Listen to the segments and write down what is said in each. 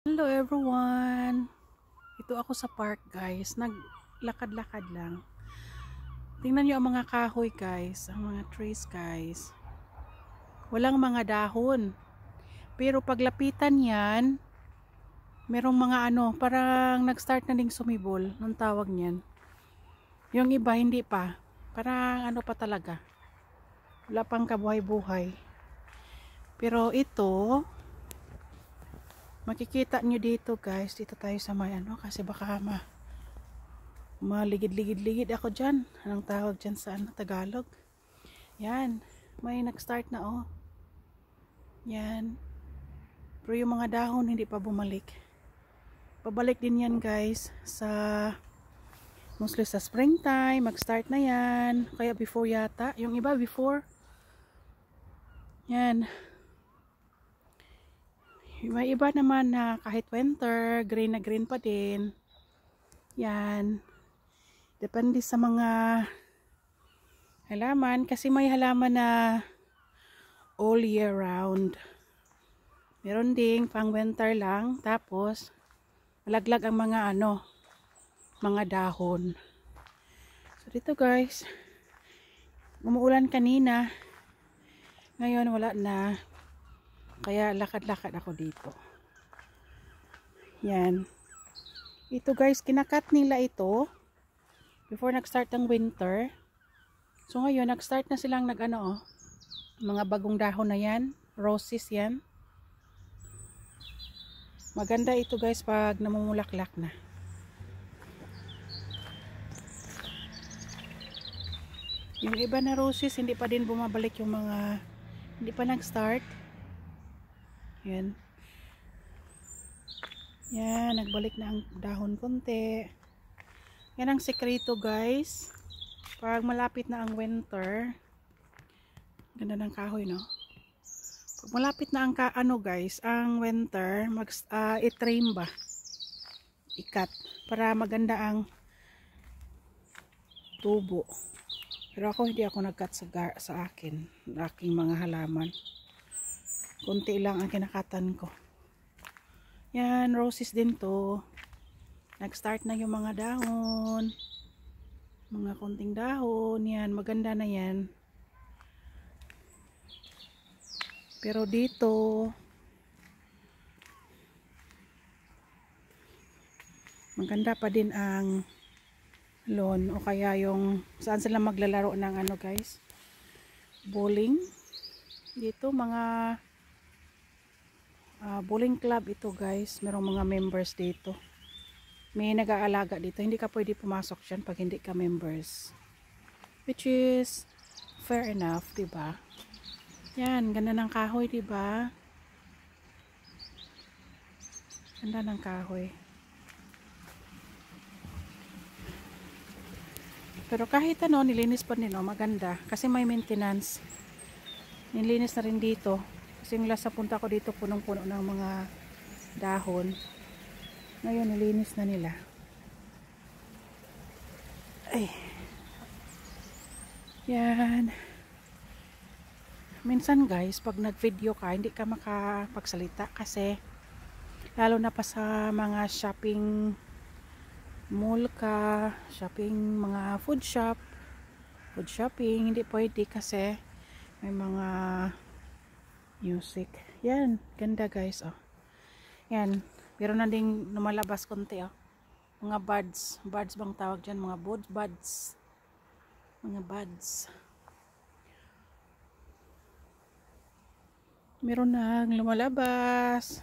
Hello everyone! Ito ako sa park guys. Naglakad-lakad lang. Tingnan nyo ang mga kahoy guys. Ang mga trees guys. Walang mga dahon. Pero paglapitan yan, merong mga parang nag-start na ding sumibol. Nung tawag niyan. Yung iba hindi pa. Parang pa talaga. Wala pang kabuhay-buhay. Pero ito, makikita nyo dito guys. Dito tayo sa may kasi baka maligid-ligid-ligid ako dyan. Anong tawag dyan sa Tagalog? Yan. May nag-start na Yan. Pero yung mga dahon hindi pa bumalik. Pabalik din yan guys sa mostly sa springtime. Mag-start na yan. Kaya before yata. Yung iba before. Yan. May iba naman na kahit winter, green na green pa din. Yan. Depende sa mga halaman. Kasi may halaman na all year round. Meron ding pang winter lang. Tapos, malaglag ang mga mga dahon. So, dito guys, umuulan kanina. Ngayon, wala na. Kaya, lakad-lakad ako dito. Yan. Ito guys, kinakat nila ito before nag-start ng winter. So ngayon, nag-start na silang mga bagong dahon na yan. Roses yan. Maganda ito guys pag namumulaklak na. Yung iba na roses, hindi pa din bumabalik yung mga, hindi pa nag-start. Yan. Yan, nagbalik na ang dahon konti. Yan ang sekreto guys. Pag malapit na ang winter, ganda ng kahoy no. Pag malapit na ang guys, ang winter, i-trim ba? Ikat para maganda ang tubo. Pero ako hindi ako nag-cut sa akin, aking mga halaman. Kunti lang ang kinakatan ko. Yan, roses din to. Nag-start na yung mga dahon. Mga konting dahon. Yan, maganda na yan. Pero dito, maganda pa din ang lawn. O kaya yung, saan sila maglalaro ng guys? Bowling. Dito, mga bowling club ito guys. Merong mga members dito. May nag-aalaga dito. Hindi ka pwede pumasok dyan pag hindi ka members. Which is fair enough, diba? Yan, ganda ng kahoy, diba? Ganda ng kahoy. Pero kahit nilinis pa din, maganda. Kasi may maintenance. Nilinis na rin dito. Kasi yung last na punta ko dito, punong-puno ng mga dahon. Ngayon, nilinis na nila. Ay. Yan. Minsan guys, pag nag-video ka, hindi ka makapagsalita. Kasi, lalo na pa sa mga shopping mall ka, mga food shopping, hindi pwede kasi may mga music. Yan, ganda guys, Yan, pero na ding lumalabas konti, mga buds bang tawag dyan, mga buds. Meron nang lumalabas.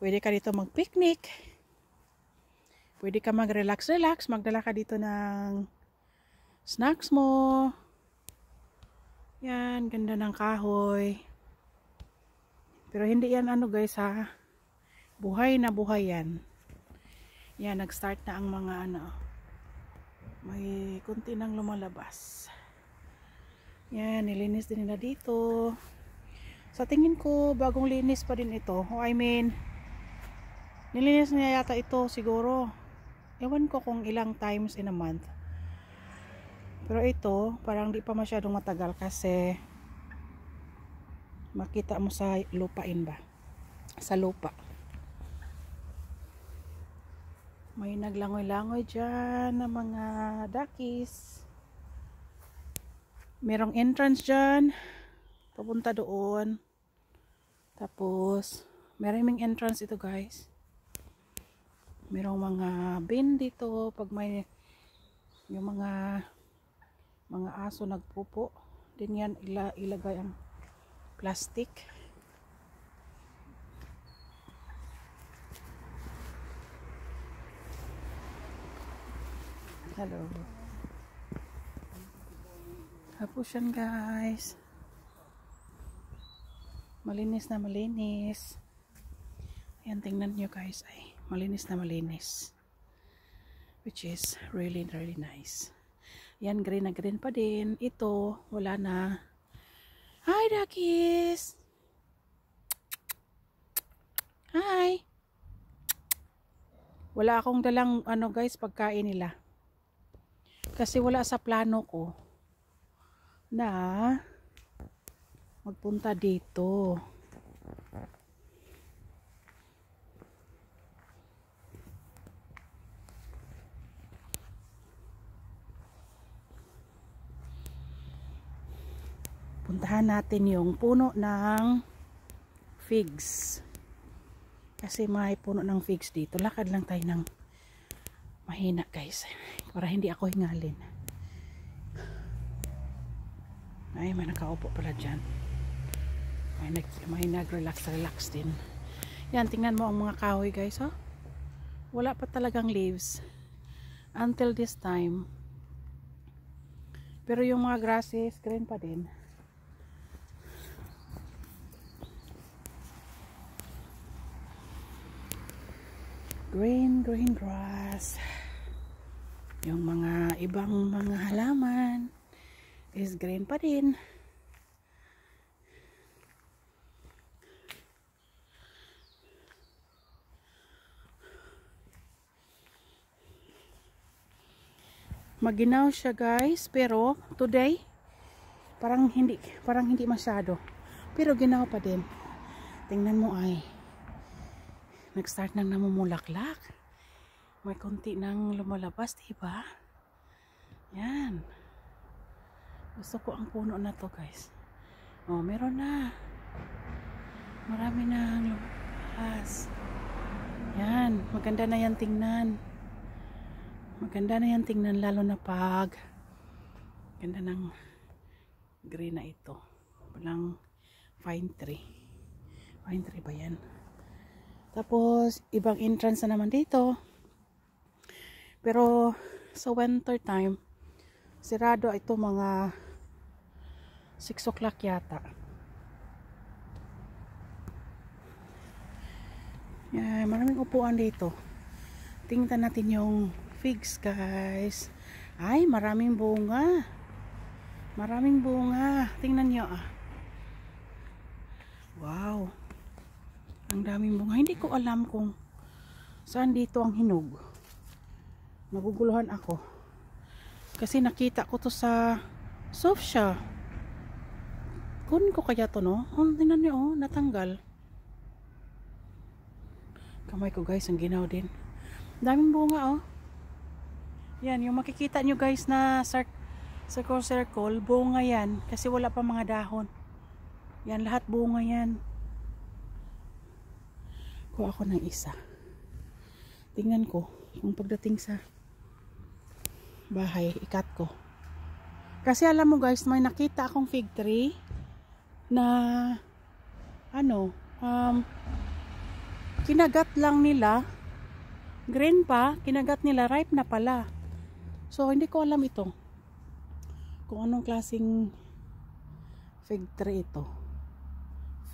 Pwede ka dito mag-picnic. Pwede ka mag-relax, magdala ka dito ng snacks mo. Yan, ganda ng kahoy. Pero hindi yan guys buhay na buhay yan. Yan, nag-start na ang mga may kunti nang lumalabas. Yan, nilinis din nila dito. Sa tingin ko, bagong linis pa din ito. I mean, nilinis niya yata ito siguro. Ewan ko kung ilang times in a month. Pero ito, parang di pa masyadong matagal kasi makita mo sa lupain ba? Sa lupa. May naglangoy-langoy dyan na mga duckies. Merong entrance dyan. Papunta doon. Tapos, maraming entrance ito guys. Merong mga bin dito. Pag may yung mga aso nagpupo. Din yan ilagay ang plastic. Hello. Tapos yan guys. Malinis na malinis. Ayan, tingnan nyo guys. Ay, malinis na malinis. Which is really nice. Yan, green na green pa din. Ito, wala na. Hi duckies! Hi! Wala akong dalang ano guys, pagkain nila. Kasi wala sa plano ko na magpunta dito. Puntahan natin yung puno ng figs. Kasi may puno ng figs dito. Lakad lang tayo ng mahina guys. Para hindi ako hingalin. Ay, may nakaupo pala dyan. May nag-relax din. Yan, tingnan mo ang mga kahoy guys. Oh? Wala pa talagang leaves. Until this time. Pero yung mga grasses, green pa din. Green grass. Yung mga ibang mga halaman is green pa din. Maginaw siya guys, pero today parang hindi masyado. Pero ginaw pa din. Tingnan mo ay nag-start nang namumulaklak. May konti nang lumalabas, diba? Yan. Gusto ko ang puno na to, guys. Oh, meron na. Marami nang lumalabas. Yan. Maganda na yan tingnan. Maganda na yan tingnan, lalo na pag ganda ng green na ito. Walang pine tree. Pine tree ba yan? Tapos, ibang entrance na naman dito. Pero, sa winter time, sirado ito mga 6 o'clock yata. Yan, maraming upuan dito. Tingnan natin yung figs, guys. Ay, maraming bunga. Maraming bunga. Tingnan nyo, ah. Wow. Ang daming bunga. Hindi ko alam kung saan dito ang hinog. Naguguluhan ako. Kasi nakita ko to sa Sofia. Kunin ko kaya to, no? Oh, tingnan nyo, oh. Natanggal. Kamay ko, guys. Ang ginaw din. Daming bunga, oh. Yan, yung makikita nyo, guys, na circle, bunga yan. Kasi wala pa mga dahon. Yan, lahat bunga yan. Kuha ako ng isa. Tingnan ko kung pagdating sa bahay, ikat ko. Kasi alam mo guys, may nakita akong fig tree na ano, kinagat lang nila. Green pa, kinagat nila, ripe na pala. So, hindi ko alam ito. Kung anong klaseng fig tree ito.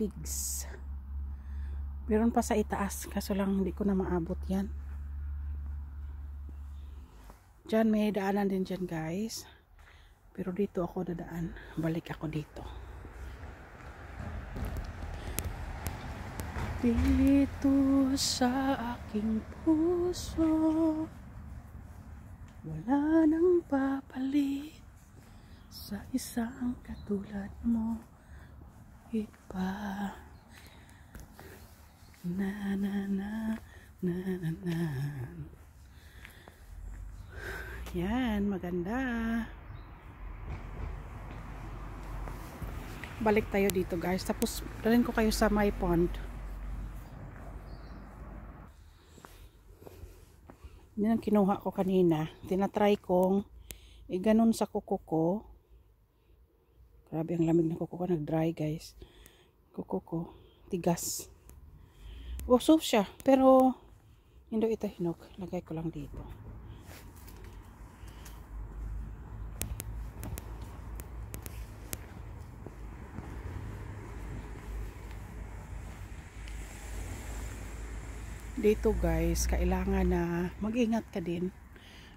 Figs. Meron pa sa itaas, kaso lang hindi ko na maabot yan. Diyan may daanan din dyan guys. Pero dito ako dadaan. Balik ako dito. Dito sa aking puso wala nang papalit sa isang katulad mo iba. Na na na na na na. Yan, maganda. Balik tayo dito guys. Tapos dalhin ko kayo sa my pond. Yan ang kinuha ko kanina. Tinatry kong ganon sa kuko ko. Grabe ang lamig ng kuko ko. Nag-dry guys. Kuko ko. Tigas. Soft siya. Pero hindi ito hinog. Lagay ko lang dito. Dito guys, kailangan na mag-ingat ka din.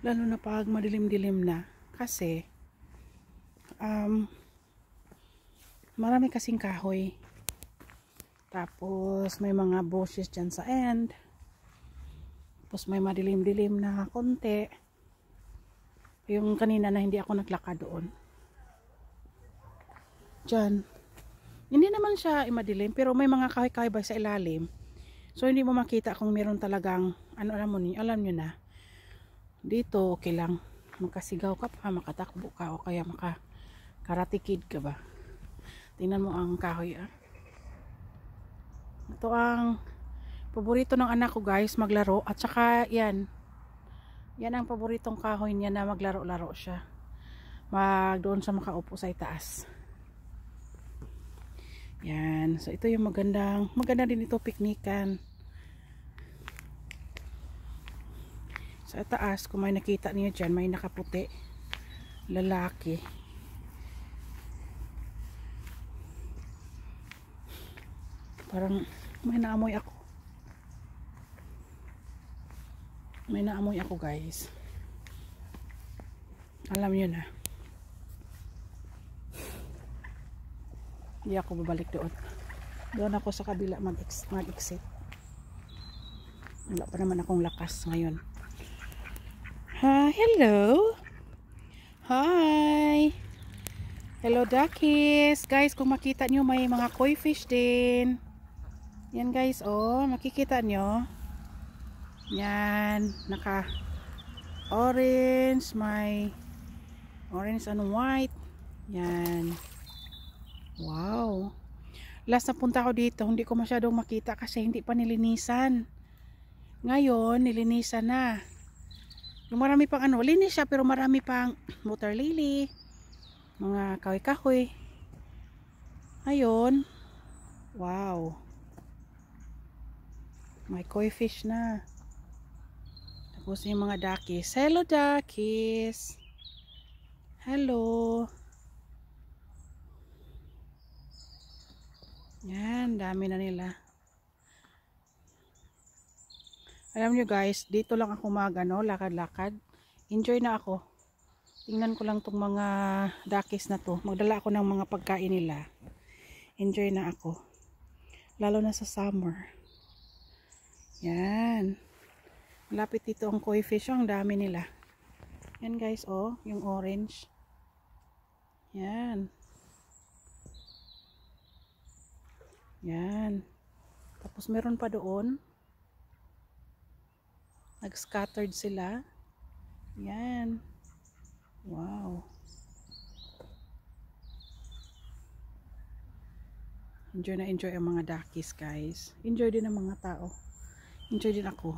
Lalo na pag madilim-dilim na. Kasi, marami kasing kahoy. Tapos, may mga bushes dyan sa end. Tapos, may madilim-dilim na konti. Yung kanina na hindi ako naglakad doon. Dyan. Hindi naman siya madilim, pero may mga kahoy-kahoy ba sa ilalim. So, hindi mo makita kung meron talagang, alam nyo na. Dito, okay lang. Magkasigaw ka pa, makatakbo ka, o kaya makaratikid ka ba. Tingnan mo ang kahoy, Ito ang paborito ng anak ko, guys, maglaro. At saka, yan. Yan ang paboritong kahoy niya na maglaro-laro siya. Doon sa makaupo sa itaas. Yan. So, ito yung maganda din ito piknikan. Sa taas, kung may nakita niyo dyan, may nakaputi. Lalaki. Parang may naamoy ako. May naamoy ako, guys. Alam niyo na. Hindi ako babalik doon. Doon ako sa kabila mag-exit. Wala pa naman akong lakas ngayon. Hello. Hi. Hello duckies. Guys, kung makita nyo may mga koi fish din. Yan guys, makikita nyo. Yan, naka orange, may orange and white. Yan. Wow. Last na punta ko dito, hindi ko masyadong makita kasi hindi pa nilinisan. Ngayon, nilinisan na. Yung marami pang linis siya pero marami pang water lily, mga kahoy-kahoy. Ayun. Wow. May koi fish na. Tapos yung mga duckies. Hello duckies. Hello. Yan, dami na nila. Alam nyo guys, dito lang ako lakad-lakad. Enjoy na ako. Tingnan ko lang tong mga duckies na to. Magdala ako ng mga pagkain nila. Enjoy na ako. Lalo na sa summer. Yan. Malapit dito ang koi fish. Ang dami nila. Yan guys, yung orange. Yan. Yan. Tapos meron pa doon. Nag-scattered sila. Yan. Wow. Enjoy na enjoy ang mga duckies guys. Enjoy din ang mga tao. Enjoy din ako.